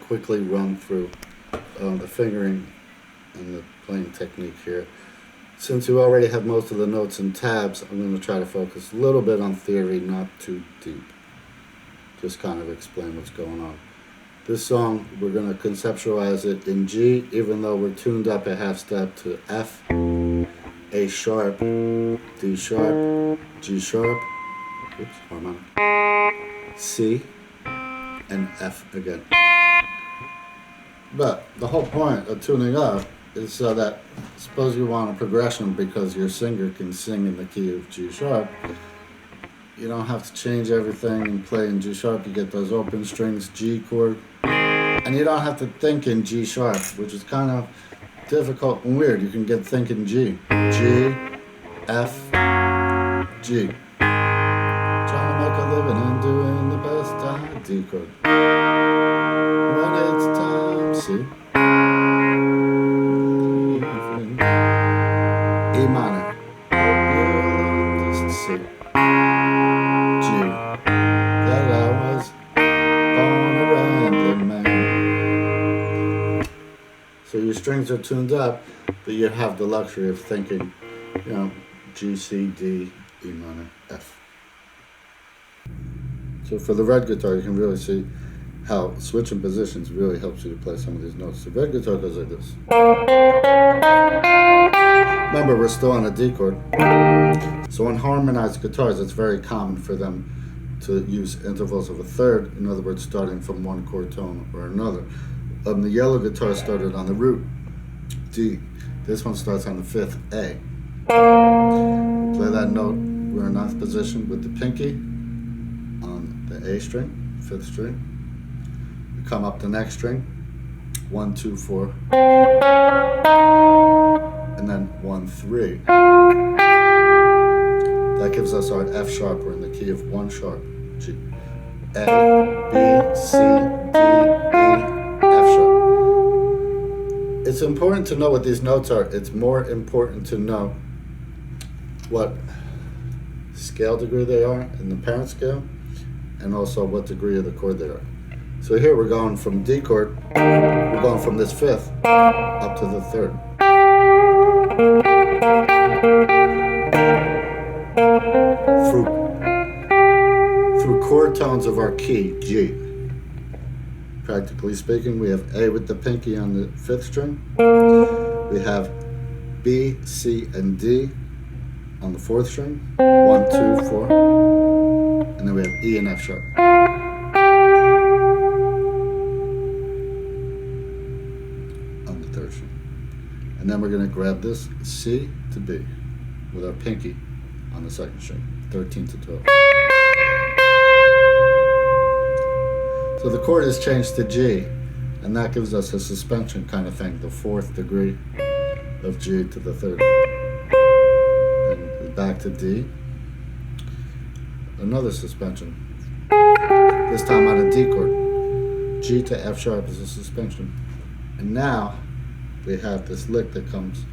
quickly run through the fingering and the playing technique here. Since you already have most of the notes in tabs, I'm going to try to focus a little bit on theory, not too deep. Just kind of explain what's going on. This song, we're going to conceptualize it in G, even though we're tuned up a half step to F, A sharp, D sharp, G sharp, oops, harmonic, C, and F again. But the whole point of tuning up is so that, suppose you want a progression because your singer can sing in the key of G sharp, you don't have to change everything and play in G sharp. You get those open strings, G chord, and you don't have to think in G sharp, which is kind of difficult and weird. You can get thinking G, G, F, G. Trying to make a living and doing the best I D chord. When it's time, C. E minor, just C, G, that I was born a Ramblin' man. So your strings are tuned up, but you have the luxury of thinking, you know, G, C, D, E minor, F. So for the red guitar, you can really see how switching positions really helps you to play some of these notes. The red guitar goes like this. Remember, we're still on a D chord. So on harmonized guitars, it's very common for them to use intervals of a third, in other words, starting from one chord tone or another. The yellow guitar started on the root, D. This one starts on the fifth, A. Play that note, we're in ninth position with the pinky on the A string, fifth string. We come up the next string, 1, 2, 4. And then 1, 3. That gives us our F sharp. We're in the key of 1 sharp, G. A, B, C, D, E, F sharp. It's important to know what these notes are. It's more important to know what scale degree they are in the parent scale, and also what degree of the chord they are. So here we're going from D chord, we're going from this fifth up to the third. Through chord tones of our key, G. Practically speaking, we have A with the pinky on the fifth string. We have B, C, and D on the fourth string. 1, 2, 4. And then we have E and F sharp. On the third string. And then we're going to grab this C to B with our pinky on the second string, 13 to 12. So the chord is changed to G, and that gives us a suspension kind of thing, the fourth degree of G to the third. And back to D, another suspension, this time on a D chord. G to F sharp is a suspension. And now we have this lick that comes.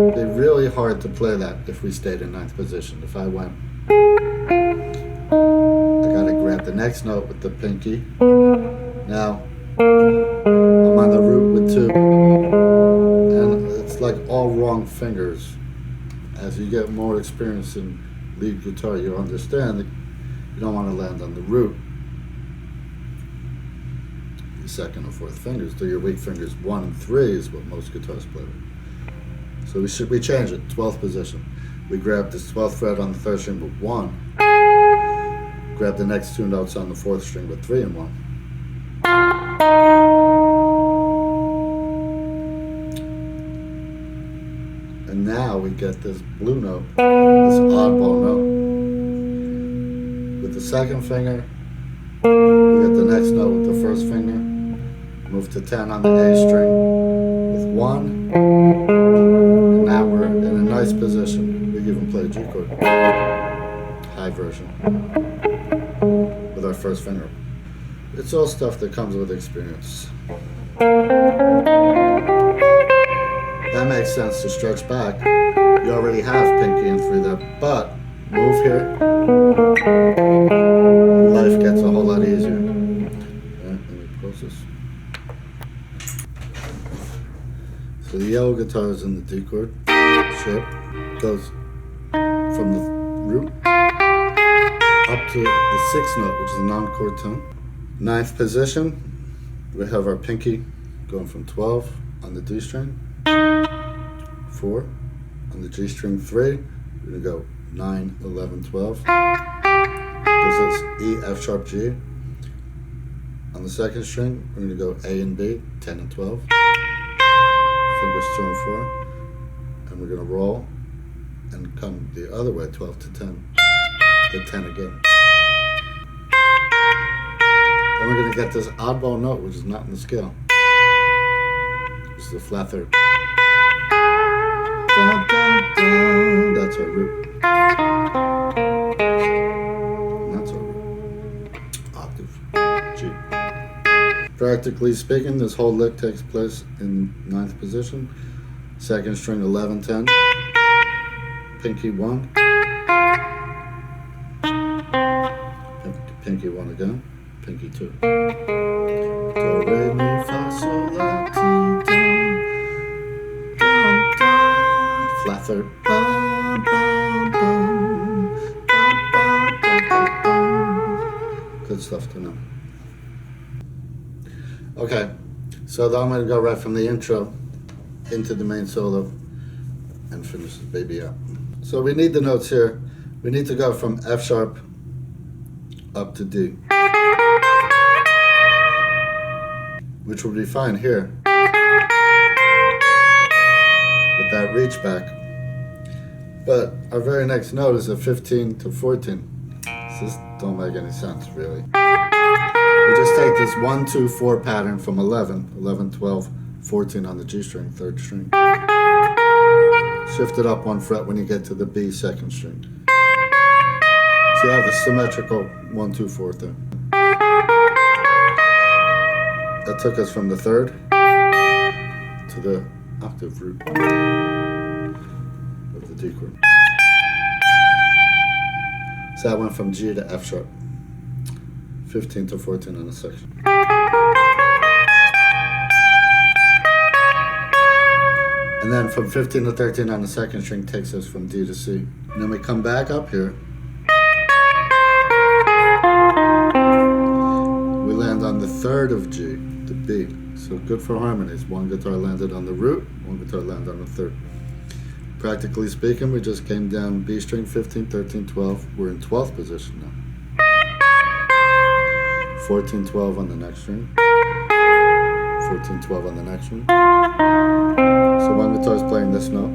It'd be really hard to play that if we stayed in ninth position. If I went, I gotta grab the next note with the pinky. Now I'm on the root with 2, and it's like all wrong fingers. As you get more experience in lead guitar, you understand that you don't want to land on the root, the second or fourth fingers. Do your weak fingers. 1 and 3 is what most guitars play with. So we change it, 12th position. We grab this 12th fret on the third string with 1. Grab the next 2 notes on the fourth string with 3 and 1. And now we get this blue note, this oddball note. With the second finger, we get the next note with the first finger. Move to 10 on the A string with 1. And now we're in a nice position. We even play a G chord, high version, with our first finger. It's all stuff that comes with experience. That makes sense to stretch back. You already have pinky and 3 there, but move here, let lift gets a whole lot easier. Let me close this. So the yellow guitar is in the D chord shape, goes from the root up to the sixth note, which is a non-chord tone. Ninth position, we have our pinky going from 12 on the D string, 4 on the G string, 3. We're gonna go 9, 11, 12. Gives us E, F sharp, G. On the second string, we're gonna go A and B, 10 and 12. Fingers 2 and 4. And we're gonna roll and come the other way, 12 to 10. Hit 10 again. Then we're going to get this oddball note, which is not in the scale. This is the flat third. Dun, dun, dun. That's our root. And that's our root. Octave G. Practically speaking, this whole lick takes place in ninth position. Second string 11, 10. Pinky 1. Pinky 1 again. Pinky 2. Do, re, mi, fa, sol, la, ti, do. Dun, dun. Flat third. Bum, bum, bum. Bum, bum, bum, bum, bum. Good stuff to know. Okay, so I'm going to go right from the intro into the main solo and finish this baby out. So we need the notes here. We need to go from F sharp up to D, which will be fine here with that reach back. But our very next note is a 15 to 14. This don't make any sense really. We just take this 1, 2, 4 pattern from 11, 11, 12, 14 on the G string, third string. Shift it up 1 fret when you get to the B second string. So you have the symmetrical 1, 2, 4 there. That took us from the third to the octave root of the D chord. So that went from G to F sharp. 15 to 14 on the section. And then from 15 to 13 on the second string takes us from D to C. And then we come back up here. We land on the third of G, the B. So good for harmonies. One guitar landed on the root, one guitar landed on the third. Practically speaking, we just came down B string, 15, 13, 12. We're in 12th position now. 14, 12 on the next string. 14, 12 on the next string. So one guitar is playing this note,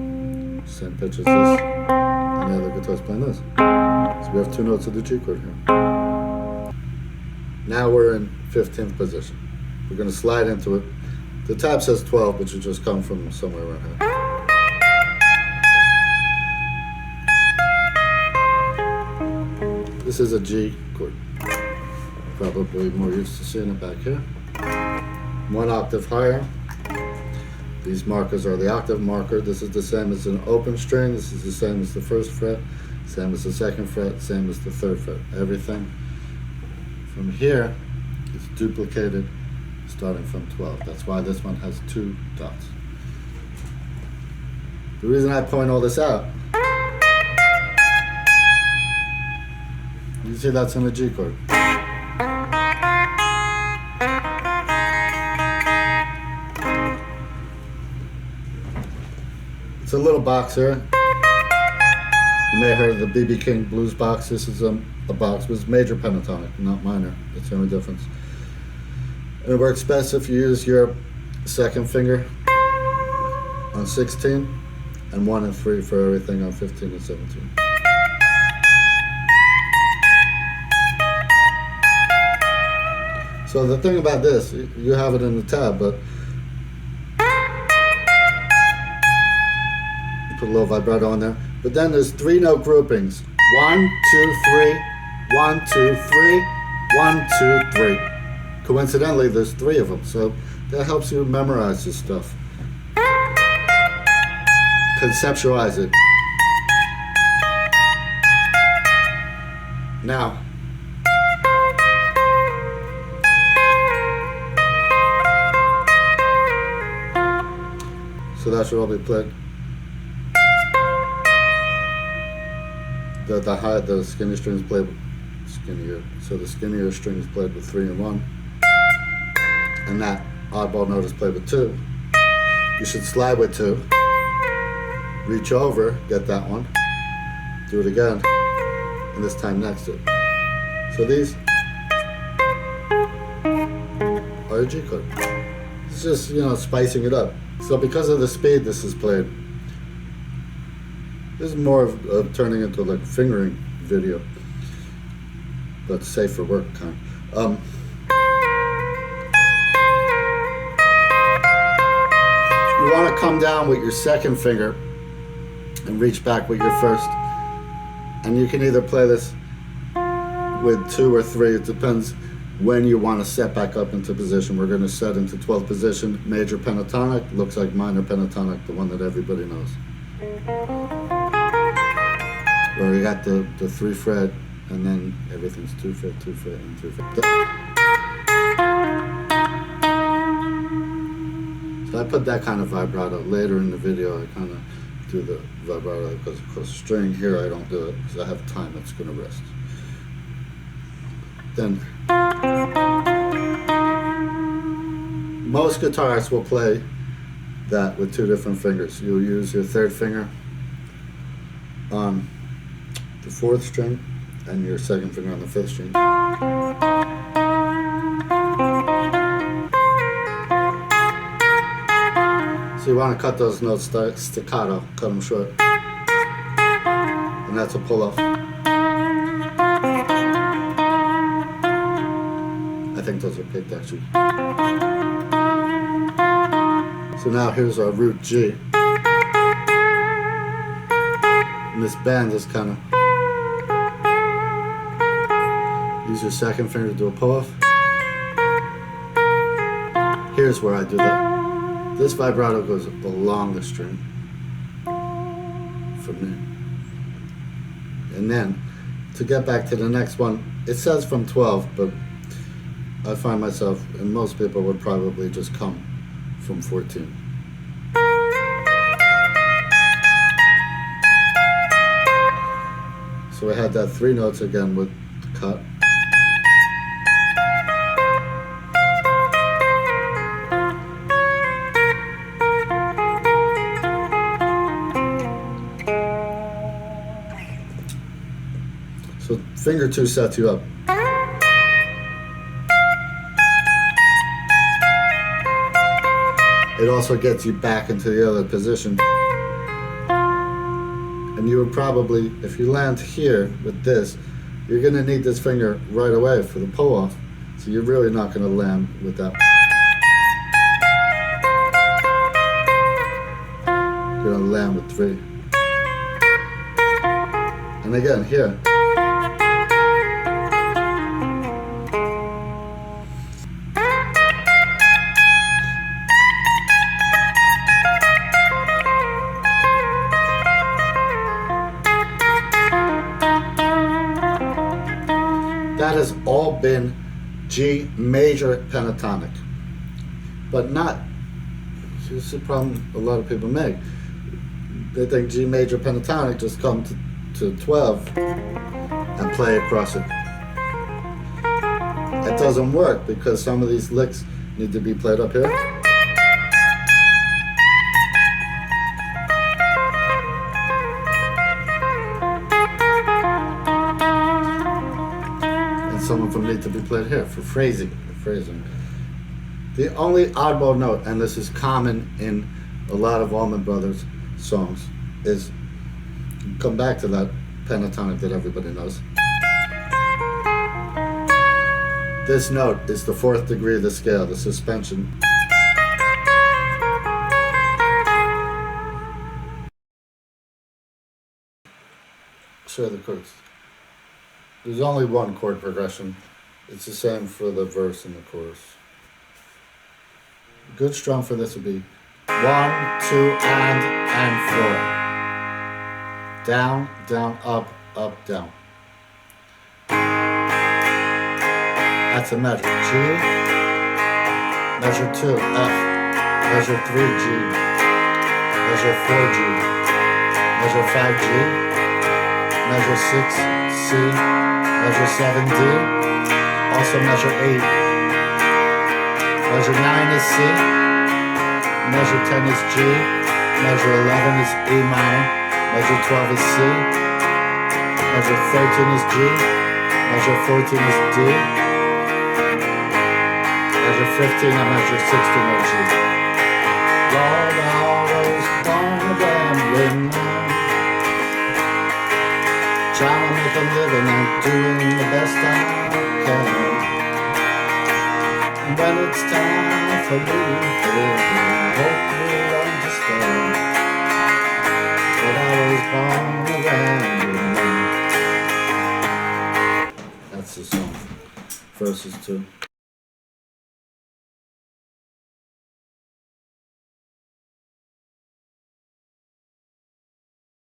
same pitch as this, and the other guitar is playing this. So we have 2 notes of the G chord here. Now we're in 15th position. We're going to slide into it. The tab says 12, but you just come from somewhere around here. This is a G chord. Probably more used to seeing it back here. 1 octave higher. These markers are the octave marker. This is the same as an open string. This is the same as the first fret, same as the second fret, same as the third fret. Everything from here is duplicated starting from 12. That's why this one has 2 dots. The reason I point all this out, you see that's in the G chord. It's a little box here. You may have heard of the B.B. King blues box. This is a box, but it's major pentatonic, not minor. That's the only difference. And it works best if you use your second finger on 16 and 1 and 3 for everything on 15 and 17. So the thing about this, you have it in the tab, but put a little vibrato on there. But then there's 3 note groupings. 1, 2, 3, 1, 2, 3, 1, 2, 3. Coincidentally, there's 3 of them, so that helps you memorize this stuff. Conceptualize it. So that should all be played. The skinny strings played skinnier. So the skinnier string is played with 3 and 1, and that oddball note is played with 2. You should slide with 2. Reach over, get that one. Do it again, and this time next to it. So these are a G chord. It's just, you know, spicing it up. So because of the speed this is played, this is more of turning into like a fingering video, but safe for work kind. You want to come down with your second finger and reach back with your first. And you can either play this with 2 or 3. It depends when you want to set back up into position. We're going to set into 12th position, major pentatonic. Looks like minor pentatonic, the one that everybody knows. Where we got the 3 fret, and then everything's 2 fret, 2 fret, and 3 fret. So I put that kind of vibrato. Later in the video, I kind of do the vibrato because of course string here I don't do it because I have time that's going to rest. Then most guitarists will play that with 2 different fingers. You'll use your 3rd finger on the 4th string and your 2nd finger on the 5th string. So you want to cut those notes staccato, cut them short. And that's a pull off. I think those are picked actually. So now here's our root G. And this bend is kind of, use your 2nd finger to do a pull off. Here's where I do that. This vibrato goes along the string from there. And then to get back to the next one, it says from 12, but I find myself, and most people would probably just come from 14. So we had that 3 notes again with the cut. So finger 2 sets you up. It also gets you back into the other position. And you would probably, if you land here with this, you're going to need this finger right away for the pull off. So you're really not going to land with that. You're going to land with 3. And again, here. That has all been G major pentatonic, but not, this is the problem a lot of people make. They think G major pentatonic just come to 12 and play across it. It doesn't work because some of these licks need to be played up here. Some of them need to be played here for phrasing. The only oddball note, and this is common in a lot of Allman Brothers songs, is, come back to that pentatonic that everybody knows. This note is the 4th degree of the scale, the suspension. Show the chords. There's only one chord progression. It's the same for the verse and the chorus. Good strum for this would be 1, 2, and 4. Down, down, up, up, down. That's a measure. G, measure 2, F, measure 3, G, measure 4G, measure 5G, measure 6C, measure 7D, also measure 8, measure 9 is C, measure 10 is G, measure 11 is E minor, measure 12 is C, measure 13 is G, measure 14 is D, measure 15 and measure 16 are G. Lord, I was born a rambling man, trying to make a living and doing the best I can. And when it's time for leaving, I hope you'll understand that I was born a rambling man. That's the song. Verses 2.